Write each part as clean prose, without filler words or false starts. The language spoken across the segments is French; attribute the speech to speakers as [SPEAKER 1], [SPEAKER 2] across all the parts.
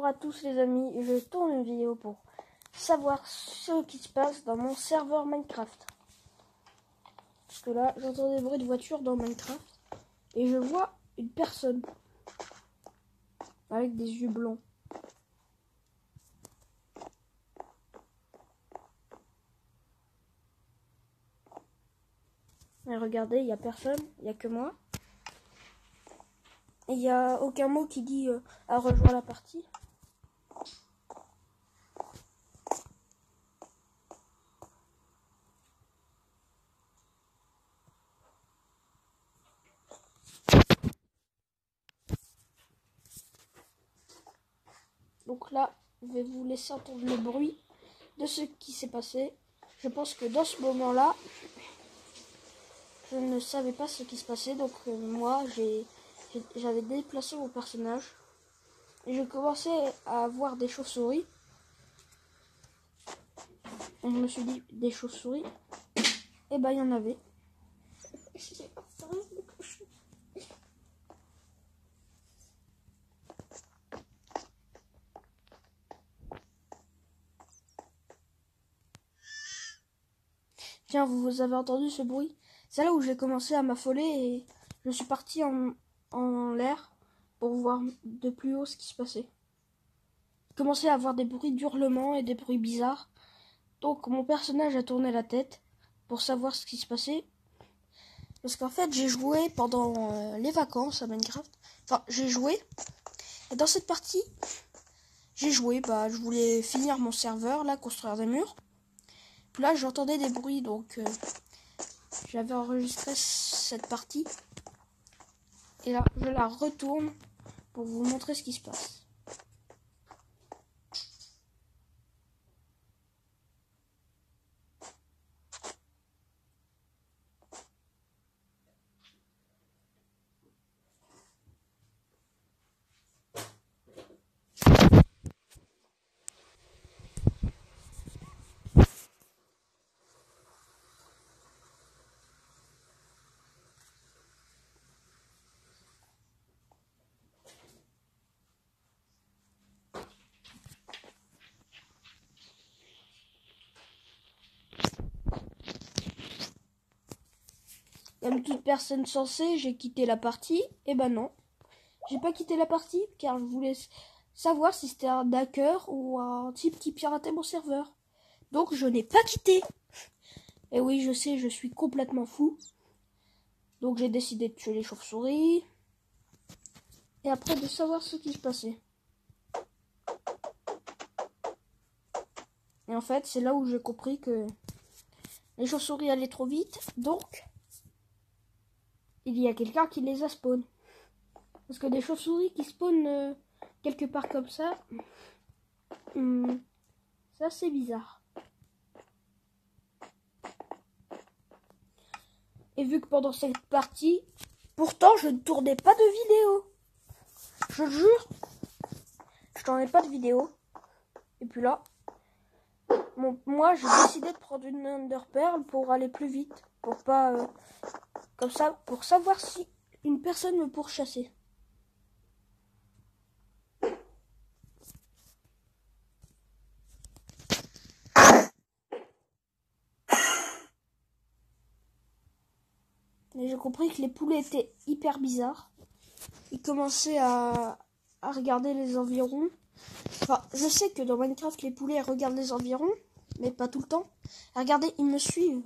[SPEAKER 1] Bonjour à tous les amis, je tourne une vidéo pour savoir ce qui se passe dans mon serveur Minecraft. Parce que là, j'entends des bruits de voiture dans Minecraft et je vois une personne avec des yeux blancs. Mais regardez, il n'y a personne, il n'y a que moi. Et il n'y a aucun mot qui dit à rejoindre la partie. Donc là, je vais vous laisser entendre le bruit de ce qui s'est passé. Je pense que dans ce moment-là, je ne savais pas ce qui se passait. Donc moi, j'avais déplacé mon personnage. Et je commençais à voir des chauves-souris. Et je me suis dit, des chauves-souris? Et ben, il y en avait. Tiens, vous avez entendu ce bruit? C'est là où j'ai commencé à m'affoler et je suis parti en l'air pour voir de plus haut ce qui se passait. J'ai commencé à avoir des bruits d'hurlements et des bruits bizarres. Donc mon personnage a tourné la tête pour savoir ce qui se passait. Parce qu'en fait, j'ai joué pendant les vacances à Minecraft. Enfin, j'ai joué. Et dans cette partie, j'ai joué. Je voulais finir mon serveur, là, construire des murs. Puis là, j'entendais des bruits, donc j'avais enregistré cette partie. Et là, je la retourne pour vous montrer ce qui se passe. Comme toute personne sensée, j'ai quitté la partie. Et ben non, j'ai pas quitté la partie car je voulais savoir si c'était un hacker ou un type qui piratait mon serveur. Donc je n'ai pas quitté. Et oui, je sais, je suis complètement fou. Donc j'ai décidé de tuer les chauves-souris. Et après de savoir ce qui se passait. Et en fait, c'est là où j'ai compris que les chauves-souris allaient trop vite. Donc, il y a quelqu'un qui les a spawn. Parce que des chauves-souris qui spawnent quelque part comme ça, c'est assez bizarre. Et vu que pendant cette partie, pourtant je ne tournais pas de vidéo. Je le jure, je tournais pas de vidéo. Et puis là, moi j'ai décidé de prendre une Ender Pearl pour aller plus vite. Pour pas... comme ça, pour savoir si une personne me pourchassait. Et j'ai compris que les poulets étaient hyper bizarres. Ils commençaient à regarder les environs. Enfin, je sais que dans Minecraft, les poulets regardent les environs, mais pas tout le temps. Et regardez, ils me suivent.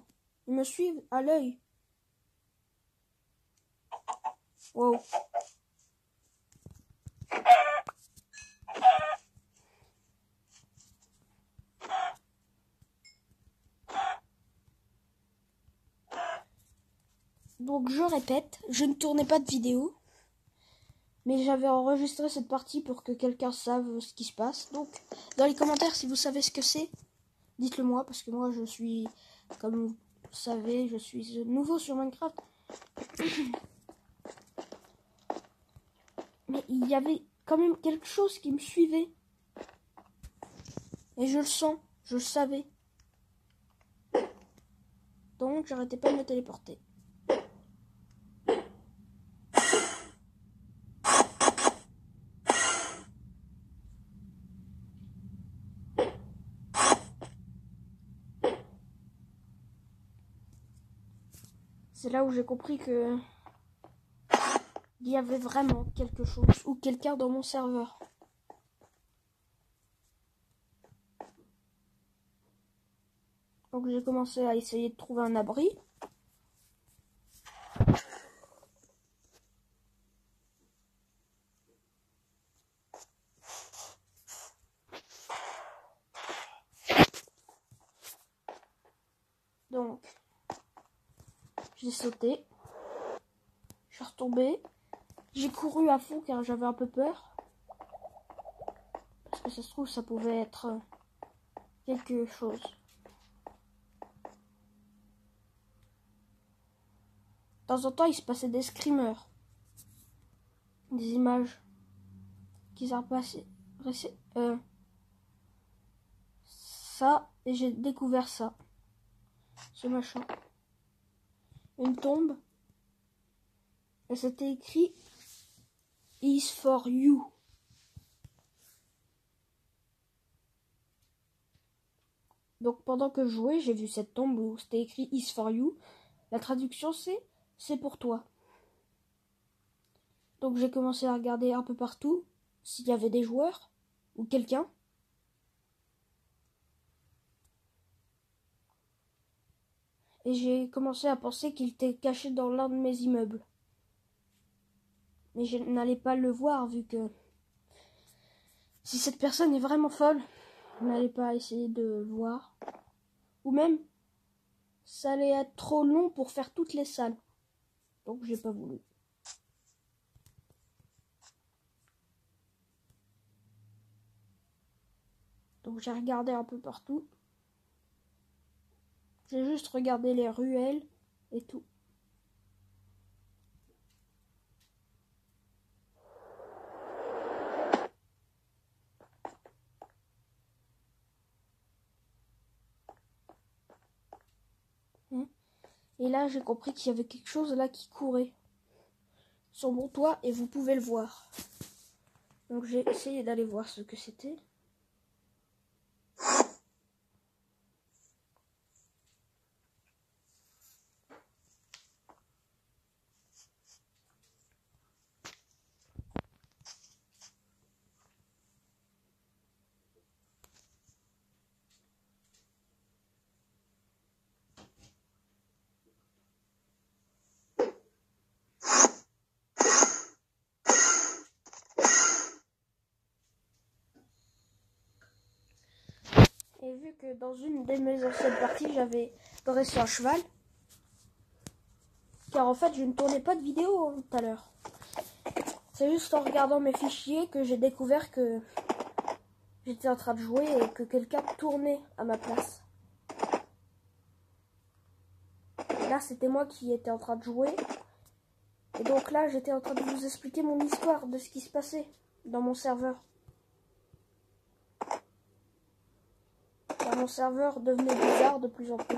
[SPEAKER 1] Ils me suivent à l'œil. Wow. Donc je répète, je ne tournais pas de vidéo. Mais j'avais enregistré cette partie pour que quelqu'un sache ce qui se passe. Donc, dans les commentaires, si vous savez ce que c'est, dites-le moi. Parce que moi, je suis, comme vous savez, je suis nouveau sur Minecraft. Mais il y avait quand même quelque chose qui me suivait. Et je le sens, je le savais. Donc, j'arrêtais pas de me téléporter. C'est là où j'ai compris que il y avait vraiment quelque chose ou quelqu'un dans mon serveur. Donc j'ai commencé à essayer de trouver un abri. Donc j'ai sauté, je suis retombée, j'ai couru à fond car j'avais un peu peur. Parce que ça se trouve ça pouvait être quelque chose. De temps en temps il se passait des screamers. Des images qui s'est repassé ça et j'ai découvert ça, ce machin, une tombe et c'était écrit is for you. Donc pendant que je jouais j'ai vu cette tombe où c'était écrit is for you. La traduction c'est pour toi. Donc j'ai commencé à regarder un peu partout s'il y avait des joueurs ou quelqu'un. Et j'ai commencé à penser qu'il était caché dans l'un de mes immeubles. Mais je n'allais pas le voir vu que si cette personne est vraiment folle, je n'allais pas essayer de le voir. Ou même, ça allait être trop long pour faire toutes les salles. Donc j'ai pas voulu. Donc j'ai regardé un peu partout. J'ai juste regardé les ruelles et tout. Et là, j'ai compris qu'il y avait quelque chose là qui courait sur mon toit et vous pouvez le voir. Donc j'ai essayé d'aller voir ce que c'était. Et vu que dans une de mes anciennes parties, j'avais dressé un cheval, car en fait, je ne tournais pas de vidéo tout à l'heure. C'est juste en regardant mes fichiers que j'ai découvert que j'étais en train de jouer et que quelqu'un tournait à ma place. Et là, c'était moi qui étais en train de jouer. Et donc là, j'étais en train de vous expliquer mon histoire de ce qui se passait dans mon serveur. Car mon serveur devenait bizarre de plus en plus.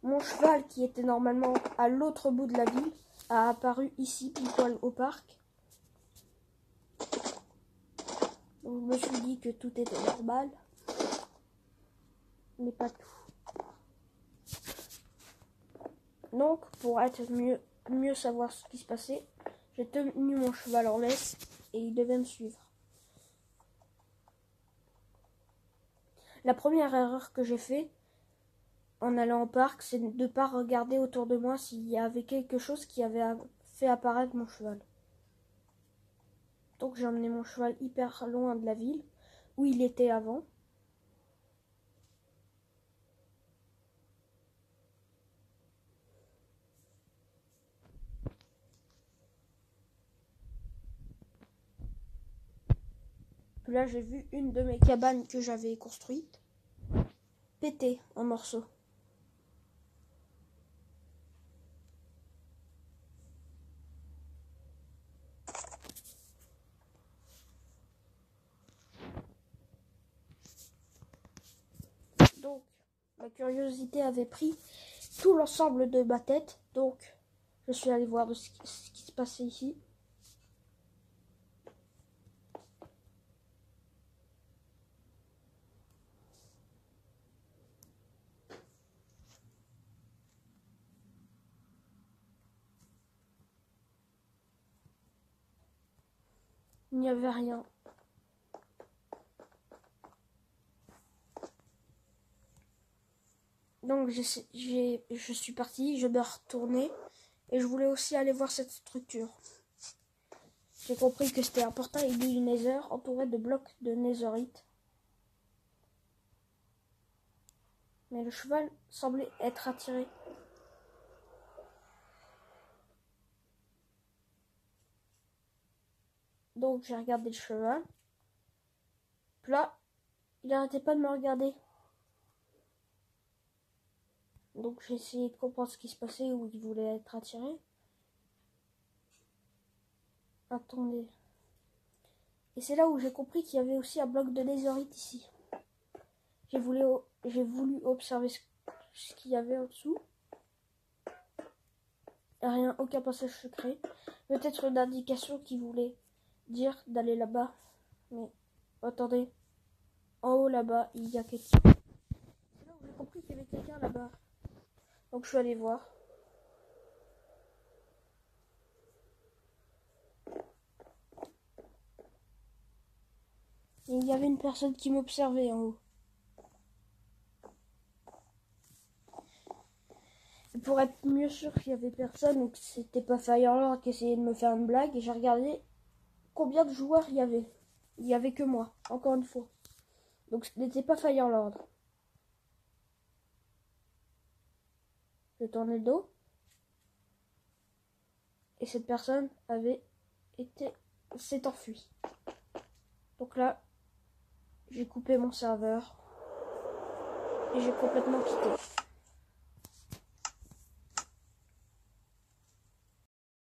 [SPEAKER 1] Mon cheval, qui était normalement à l'autre bout de la ville, a apparu ici, pile poil au parc. Donc, je me suis dit que tout était normal. Mais pas tout. Donc, pour être mieux savoir ce qui se passait, j'ai tenu mon cheval en laisse et il devait me suivre. La première erreur que j'ai faite en allant au parc, c'est de ne pas regarder autour de moi s'il y avait quelque chose qui avait fait apparaître mon cheval. Donc j'ai emmené mon cheval hyper loin de la ville, où il était avant. Puis là j'ai vu une de mes cabanes que j'avais construite péter en morceaux. Donc ma curiosité avait pris tout l'ensemble de ma tête, donc je suis allé voir ce qui se passait ici. Il n'y avait rien. Donc je suis parti, je dois retourner. Et je voulais aussi aller voir cette structure. J'ai compris que c'était un portail du Nether entouré de blocs de Netherite. Mais le cheval semblait être attiré. Donc j'ai regardé le cheval. Puis là, il n'arrêtait pas de me regarder. Donc j'ai essayé de comprendre ce qui se passait, où il voulait être attiré. Attendez. Et c'est là où j'ai compris qu'il y avait aussi un bloc de Netherite ici. J'ai voulu observer ce qu'il y avait en dessous. Rien, aucun passage secret. Peut-être une indication qui voulait dire d'aller là-bas. Mais attendez. En haut là-bas, il y a quelqu'un. C'est là où j'ai compris qu'il y avait quelqu'un là-bas. Donc je suis allé voir. Et il y avait une personne qui m'observait en haut. Et pour être mieux sûr qu'il y avait personne ou que c'était pas Firelord qui essayait de me faire une blague, j'ai regardé combien de joueurs il y avait. Il y avait que moi, encore une fois. Donc ce n'était pas Firelord. J'ai tourné le dos. Et cette personne s'est enfuie. Donc là, j'ai coupé mon serveur. Et j'ai complètement quitté.